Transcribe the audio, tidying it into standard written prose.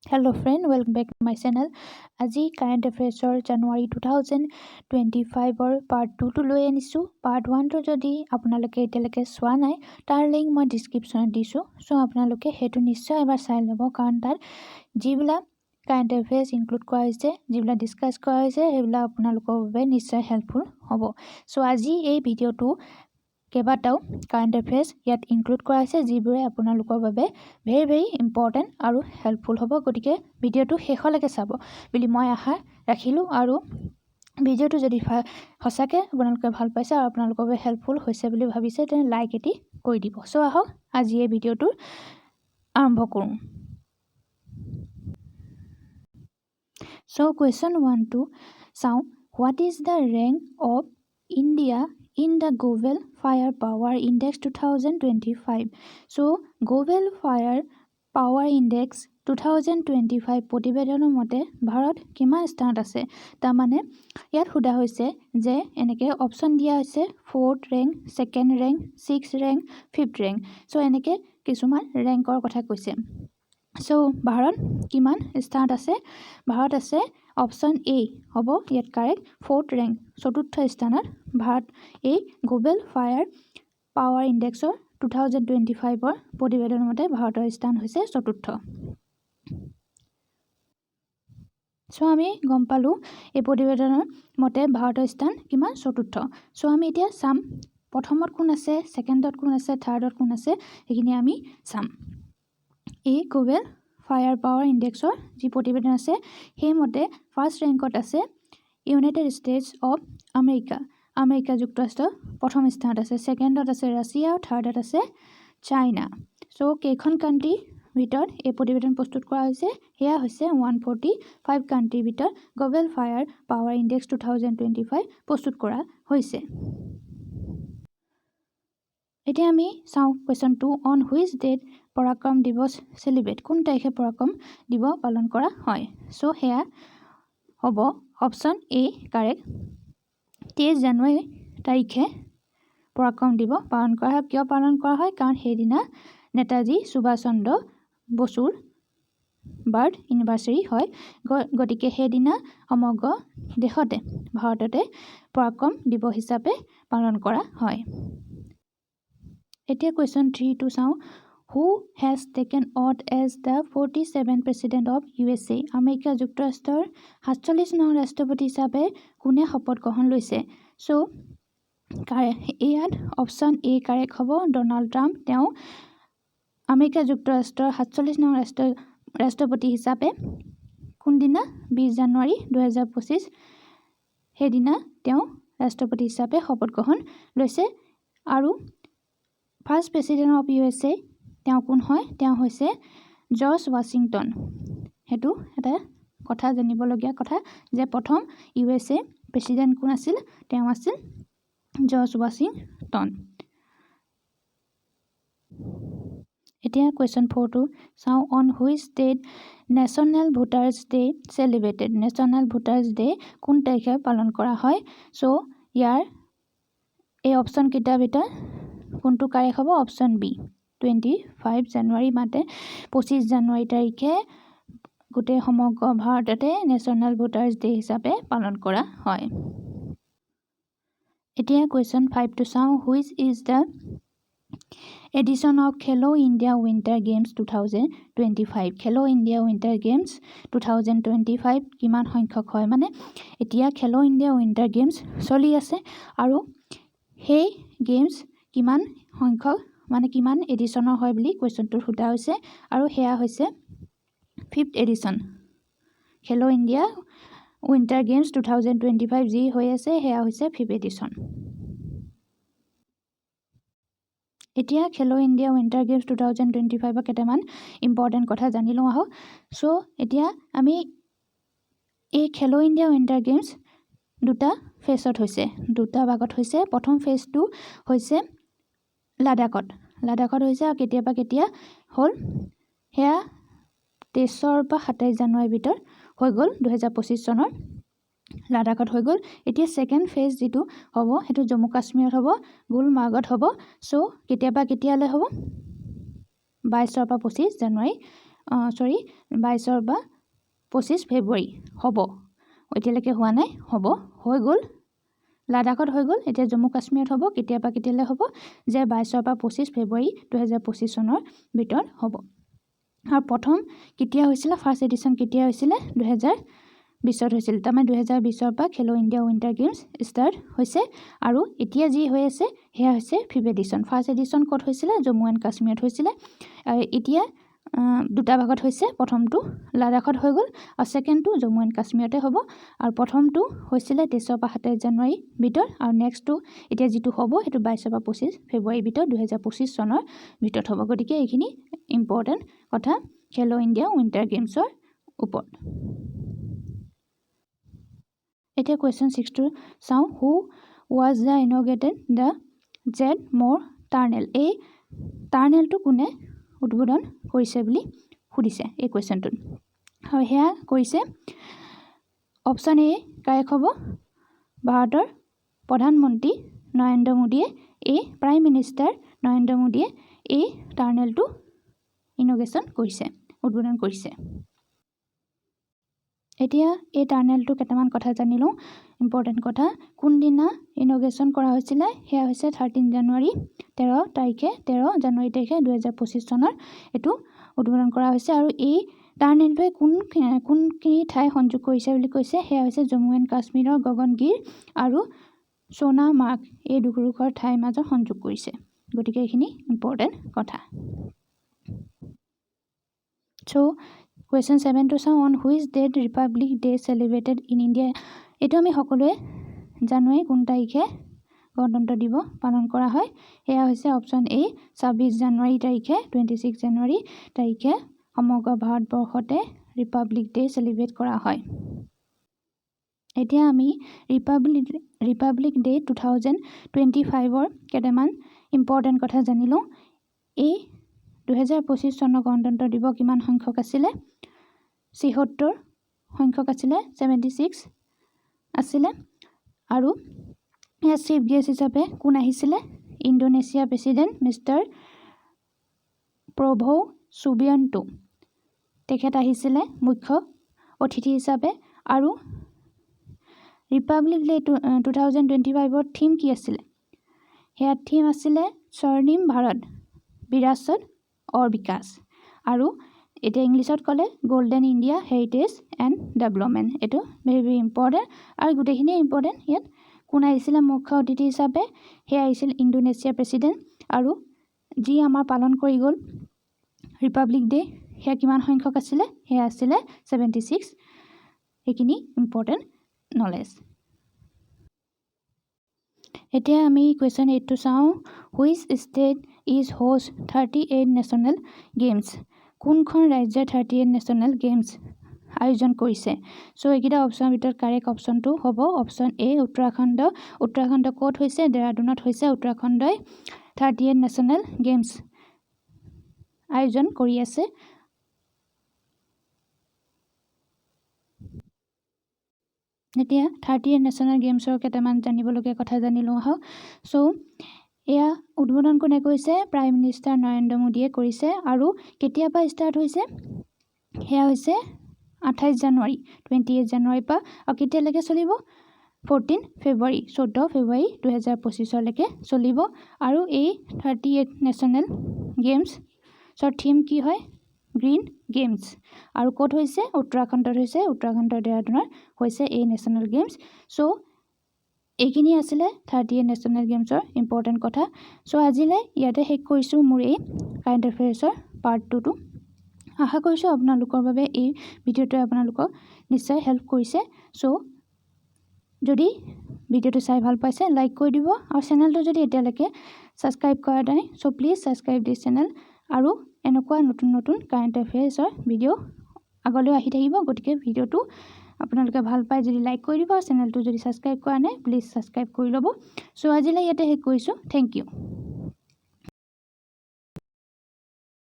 Hello friend, welcome back to my channel. আজি current এফেয়াৰ্ছৰ জানুৱাৰী 2025ৰ part 2টো লৈ আনিছোঁ। পাৰ্ট 1টো যদি আপোনালোকে এতিয়ালৈকে চোৱা নাই, তাৰ লিংক মই ডিছক্ৰিপশ্যনত দিছোঁ। চ' আপোনালোকে সেইটো নিশ্চয় এবাৰ চাই ল'ব, কাৰণ তাত যিবিলাক কাৰেণ্ট এফেয়াৰ্ছ ইনক্লুড কৰা হৈছে, যিবিলাক ডিছকাছ কৰা হৈছে, সেইবিলাক আপোনালোকৰ বাবে নিশ্চয় হেল্পফুল হ'ব। চ' আজি এই ভিডিঅ'টো কেইবাটাও কাৰেণ্ট এফেয়াৰ্ছ ইয়াত ইনক্লুড কৰা হৈছে, যিবোৰে আপোনালোকৰ বাবে ভেৰি ইম্পৰ্টেণ্ট আৰু হেল্পফুল হ'ব। গতিকে ভিডিঅ'টো শেষলৈকে চাব বুলি মই আশা ৰাখিলোঁ, আৰু ভিডিঅ'টো যদি সঁচাকৈ আপোনালোকে ভাল পাইছে আৰু আপোনালোকৰ বাবে হেল্পফুল হৈছে বুলি ভাবিছে, তেনে লাইক এটি কৰি দিব। চ' আহক আজি এই ভিডিঅ'টো আৰম্ভ কৰোঁ। চ' কুৱেশ্যন 1টো চাওঁ। What is the rank of India in the Global Fire Power Index 2025. So, Global Fire Power Index 2025 প্ৰতিবেদনৰ মতে ভাৰত কিমান স্থানত আছে? তাৰমানে ইয়াত সোধা হৈছে যে এনেকৈ অপশ্যন দিয়া হৈছে 4th rank, 2nd rank, 6th rank, 5th rank. So' এনেকৈ কিছুমান ৰেংকৰ কথা কৈছে। চ' ভাৰত কিমান স্থানত আছে? ভাৰত আছে অপশ্যন এ হ'ব ইয়াত কাৰেক্ট, 4th ৰেংক, 4ৰ্থ স্থানত ভাৰত এই গ্লোবেল ফায়াৰ পাৱাৰ ইণ্ডেক্সৰ 2025ৰ প্ৰতিবেদনৰ মতে ভাৰতৰ স্থান হৈছে 4ৰ্থ। চ' আমি গম পালোঁ এই প্ৰতিবেদনৰ মতে ভাৰতৰ স্থান কিমান? 4ৰ্থ। চ' আমি এতিয়া চাম প্ৰথমত কোন আছে, ছেকেণ্ডত কোন আছে, থাৰ্ডত কোন আছে, সেইখিনি আমি চাম। এই গ্লোবেল ফায়াৰ পাৱাৰ ইণ্ডেক্সৰ যি প্ৰতিবেদন আছে, সেইমতে ফাৰ্ষ্ট ৰেংকত আছে United states of America. America যুক্তৰাষ্ট্ৰ প্ৰথম স্থানত আছে, ছেকেণ্ডত আছে ৰাছিয়া, থাৰ্ডত আছে চাইনা। চ' কেইখন কাণ্ট্ৰিৰ ভিতৰত এই প্ৰতিবেদন প্ৰস্তুত কৰা হৈছে? সেয়া হৈছে 145 কাণ্ট্ৰিৰ ভিতৰত গ্লোবেল ফায়াৰ পাৱাৰ ইণ্ডেক্স 2025 প্ৰস্তুত কৰা হৈছে। এতিয়া আমি চাওঁ কুৱেশ্যন 2, অন হুইচ ডেট পৰাক্ৰম দিৱস চেলিব্ৰেট? কোন তাৰিখে পৰাক্ৰম দিৱস পালন কৰা হয়? চ' সেয়া হ'ব অপশ্যন এ কাৰেক্ট, 23 জানুৱাৰী তাৰিখে পৰাক্ৰম দিৱস পালন কৰা হয়। কিয় পালন কৰা হয়? কাৰণ সেইদিনা নেতাজী সুভাষ চন্দ্ৰ বসুৰ বাৰ্থ এনিভাৰ্চাৰী হয়। গতিকে সেইদিনা সমগ্ৰ দেশতে, ভাৰততে পৰাক্ৰম দিৱস হিচাপে পালন কৰা হয়। এতিয়া কুৱেশ্যন 3টো চাওঁ। Who has taken oath as the 47th president of USA? America যুক্তৰাষ্ট্ৰৰ 47 নং ৰাষ্ট্ৰপতি হিচাপে কোনে শপত গ্ৰহণ লৈছে? চ' ইয়াত অপশ্যন এ কাৰেক্ট হ'ব, ডনাল্ড ট্ৰাম্প। তেওঁ আমেৰিকা যুক্তৰাষ্ট্ৰৰ 47 নং ৰাষ্ট্ৰপতি হিচাপে কোনদিনা? 20 জানুৱাৰী 2025 সেইদিনা তেওঁ ৰাষ্ট্ৰপতি হিচাপে শপত গ্ৰহণ লৈছে। আৰু ফাৰ্ষ্ট প্ৰেছিডেণ্ট অফ USA তেওঁ কোন হয়? তেওঁ হৈছে জৰ্জ ৱাশ্বিংটন। সেইটো এটা কথা জানিবলগীয়া কথা যে প্ৰথম USA প্ৰেছিডেণ্ট কোন আছিল? তেওঁ আছিল জৰ্জ ৱাশ্বিংটন। এতিয়া কুৱেশ্যন 4টো চাওঁ। On which date National Voters Day celebrated? National Voters Day কোন তাৰিখে পালন কৰা হয়? চ' ইয়াৰ এই অপশ্যনকেইটাৰ ভিতৰত কোনটো কাৰেক্ট হ'ব? অপশ্যন বি, 25 জানুৱাৰী মানে 25 জানুৱাৰী তাৰিখে গোটেই সমগ্ৰ ভাৰততে নেশ্যনেল ভোটাৰ্ছ ডে হিচাপে পালন কৰা হয়। এতিয়া কুৱেশ্যন 5টো চাওঁ। Which is the edition of Khelo India Winter Games 2025? Khelo India Winter Games 2025 কিমান সংখ্যক হয়? মানে এতিয়া খেলো ইণ্ডিয়া উইণ্টাৰ গেমছ চলি আছে, আৰু সেই গেমছ কিমান সংখ্যক মানে কিমান এডিশ্যনৰ হয় বুলি কুৱেশ্যনটোত সোধা হৈছে, আৰু সেয়া হৈছে 5th এডিশ্যন। খেলো ইণ্ডিয়া উইণ্টাৰ গেমছ 2025 যি হৈ আছে সেয়া হৈছে 5th এডিশ্যন। এতিয়া খেলো ইণ্ডিয়া উইণ্টাৰ গেমছ 2025ৰ কেইটামান ইম্পৰ্টেণ্ট কথা জানি লওঁ আহক। চ' এতিয়া আমি এই খেলো ইণ্ডিয়া উইণ্টাৰ গেমছ দুটা ফেজত হৈছে, দুটা ভাগত হৈছে। প্ৰথম ফেজটো হৈছে লাডাখত হৈছে, আৰু কেতিয়া হ'ল সেয়া 23 পৰা 27 জানুৱাৰীৰ ভিতৰত হৈ গ'ল, 2025 চনৰ লাডাখত হৈ গ'ল। এতিয়া ছেকেণ্ড ফেজ যিটো হ'ব সেইটো জম্মু কাশ্মীৰত হ'ব, গুলমাৰ্গত হ'ব। চ' কেতিয়ালৈ হ'ব? 22 পৰা 25 জানুৱাৰী 22 বা 25 ফেব্ৰুৱাৰী হ'ব এতিয়ালৈকে হোৱা নাই হ'ব হৈ গ'ল লাডাখত হৈ গ'ল এতিয়া জম্মু কাশ্মীৰত হ'ব কেতিয়ালৈ হ'ব যে 22 বা 25 ফেব্ৰুৱাৰী 2025 চনৰ ভিতৰত হ'ব আৰু প্ৰথম কেতিয়া হৈছিল ফাৰ্ষ্ট এডিশ্যন কেতিয়া হৈছিল 2020ত হৈছিল তাৰমানে 2020ৰ পৰা খেলো ইণ্ডিয়া উইণ্টাৰ গেমছ ষ্টাৰ্ট হৈছে আৰু এতিয়া যি হৈ আছে সেয়া হৈছে 5th এডিশ্যন ফাৰ্ষ্ট এডিশ্যন ক'ত হৈছিল জম্মু এণ্ড কাশ্মীৰত হৈছিল আৰু এতিয়া দুটা ভাগত হৈছে প্ৰথমটো লাডাখত হৈ গ'ল আৰু সেকেন্ডটো জম্মু এণ্ড কাশ্মীৰতে হ'ব আৰু প্ৰথমটো হৈছিল 23 পৰা 27 জানুৱাৰী ভিতৰত আৰু নেক্সটটো এতিয়া যিটো হ'ব সেইটো 22 পৰা 25 ফেব্ৰুৱাৰী ভিতৰত 2025 চনৰ ভিতৰত হ'ব গতিকে এইখিনি ইম্পৰ্টেণ্ট কথা খেলো ইণ্ডিয়া উইণ্টাৰ গেমছৰ ওপৰত এতিয়া কুৱেশ্যন 6 টো চাওঁ who was the inaugurated the Z Morh tunnel এই টাৰ্নেলটো কোনে উদ্বোধন কৰিছে বুলি সুধিছে এই কুৱেশ্যনটোত আৰু সেয়া কৰিছে অপশ্যন এ কাৰেক্ট হ'ব ভাৰতৰ প্ৰধানমন্ত্ৰী নৰেন্দ্ৰ মোদীয়ে এই প্ৰাইম মিনিষ্টাৰ নৰেন্দ্ৰ মোদীয়ে এই টাৰ্নেলটো ইনগ্ৰেশ্যন কৰিছে উদ্বোধন কৰিছে এতিয়া এই টাৰ্নেলটো কেইটামান কথা জানি লওঁ ইম্পৰ্টেণ্ট কথা কোনদিনা ইনগ্ৰেশ্যন কৰা হৈছিল সেয়া হৈছে 13 জানুৱাৰী 13 জানুৱাৰী তাৰিখে 2025 চনৰ এইটো উদ্বোধন কৰা হৈছে আৰু এই টাৰ্নেলটোৱে কোনখিনি ঠাই সংযোগ কৰিছে বুলি কৈছে সেয়া হৈছে জম্মু এণ্ড কাশ্মীৰৰ গগনগিৰ আৰু সোনামাৰ্গ এই দুখৰ ঠাইৰ মাজত সংযোগ কৰিছে গতিকে এইখিনি ইম্পৰ্টেণ্ট কথা চ' কুৱেশ্যন 7 টো চাওঁ on which date Republic Day celebrated in India এইটো আমি সকলোৱে জানুৱাৰী কোন তাৰিখে গণতন্ত্ৰ দিৱস পালন কৰা হয় সেয়া হৈছে অপশ্যন এ 26 জানুৱাৰী তাৰিখে 26 জানুৱাৰী তাৰিখে সমগ্ৰ ভাৰতবৰ্ষতে ৰিপাব্লিক ডে চেলিব্ৰেট কৰা হয় এতিয়া আমি ৰিপাব্লিক ডে 2025ৰ কেইটামান ইম্পৰ্টেণ্ট কথা জানি লওঁ এই 2025 চনৰ গণতন্ত্ৰ দিৱস কিমান সংখ্যক আছিলে 76 সংখ্যক আছিলে 76 আছিলে আৰু ইয়াৰ চিফ গেষ্ট হিচাপে কোন আহিছিলে ইণ্ডোনেছিয়া প্ৰেছিডেণ্ট মিষ্টাৰ প্ৰভো সুবিয়ান্টো তেখেত আহিছিলে মুখ্য অতিথি হিচাপে আৰু ৰিপাব্লিক ডে 2025ৰ থিম কি আছিলে সেয়া থিম আছিলে স্বৰ্ণিম ভাৰত বিৰাসত और विकास আৰু এটা ইংলিছত ক'লে golden India heritage and development এইটো ভেৰি ইম্পৰ্টেণ্ট আৰু গোটেইখিনি ইম্পৰ্টেণ্ট ইয়াত কোন আহিছিলে মুখ্য অতিথি হিচাপে সেয়া আহিছিল ইণ্ডোনেছিয়া প্ৰেছিডেণ্ট আৰু যি আমাৰ পালন কৰি গ'ল ৰিপাব্লিক ডে সেয়া কিমান সংখ্যক আছিলে সেয়া আছিলে 76 এইখিনি ইম্পৰ্টেণ্ট নলেজ এতিয়া আমি কুৱেশ্যন 8 টো চাওঁ which state is host 38 national games কোনখন ৰাজ্যে 38 নেশ্যনেল গেমছ আয়োজন কৰিছে চ' এইকেইটা অপশ্যনৰ ভিতৰত কাৰেক্ট অপশ্যনটো হ'ব অপশ্যন এ উত্তৰাখণ্ড ক'ত হৈছে দেৰাদুনত হৈছে উত্তৰাখণ্ডই 38 নেশ্যনেল গেমছ আয়োজন কৰি আছে এতিয়া 38 নেশ্যনেল গেমছৰ কেইটামান জানিবলগীয়া কথা জানি লওঁ আহক চ' এয়া উদ্বোধন কোনে কৰিছে প্ৰাইম মিনিষ্টাৰ নৰেন্দ্ৰ মোদীয়ে কৰিছে আৰু কেতিয়াৰ পৰা ষ্টাৰ্ট হৈছে সেয়া হৈছে 28 জানুৱাৰী 28 জানুৱাৰীৰ পৰা আৰু কেতিয়ালৈকে চলিব 14 ফেব্ৰুৱাৰী 14 ফেব্ৰুৱাৰী 2025লৈকে চলিব আৰু এই 38 নেশ্যনেল গেমছৰ থিম কি হয় গ্ৰীণ গেমছ আৰু ক'ত হৈছে উত্তৰাখণ্ডত হৈছে উত্তৰাখণ্ডৰ দেৰাদুনত হৈছে এই নেশ্যনেল গেমছ চ' এইখিনি আছিলে 38 নেশ্যনেল গেমছৰ ইম্পৰ্টেণ্ট কথা চ' আজিলৈ ইয়াতে শেষ কৰিছোঁ মোৰ এই কাৰেণ্ট এফেয়াৰ্ছৰ পাৰ্ট 2টো আশা কৰিছোঁ আপোনালোকৰ বাবে এই ভিডিঅ'টোৱে আপোনালোকক নিশ্চয় হেল্প কৰিছে চ' যদি ভিডিঅ'টো চাই ভাল পাইছে লাইক কৰি দিব আৰু চেনেলটো যদি এতিয়ালৈকে ছাবস্ক্ৰাইব কৰা নাই চ' প্লিজ ছাবস্ক্ৰাইব দিছ চেনেল আৰু এনেকুৱা নতুন কাৰেণ্ট এফেয়াৰ্ছৰ ভিডিঅ' আগলৈ আহি থাকিব গতিকে ভিডিঅ'টো আপোনালোকে ভাল পায় যদি লাইক কৰি দিব চেনেলটো যদি ছাবস্ক্ৰাইব কৰা নাই প্লিজ ছাবস্ক্ৰাইব কৰি ল'ব চ' আজিলৈ ইয়াতে শেষ কৰিছোঁ থেংক ইউ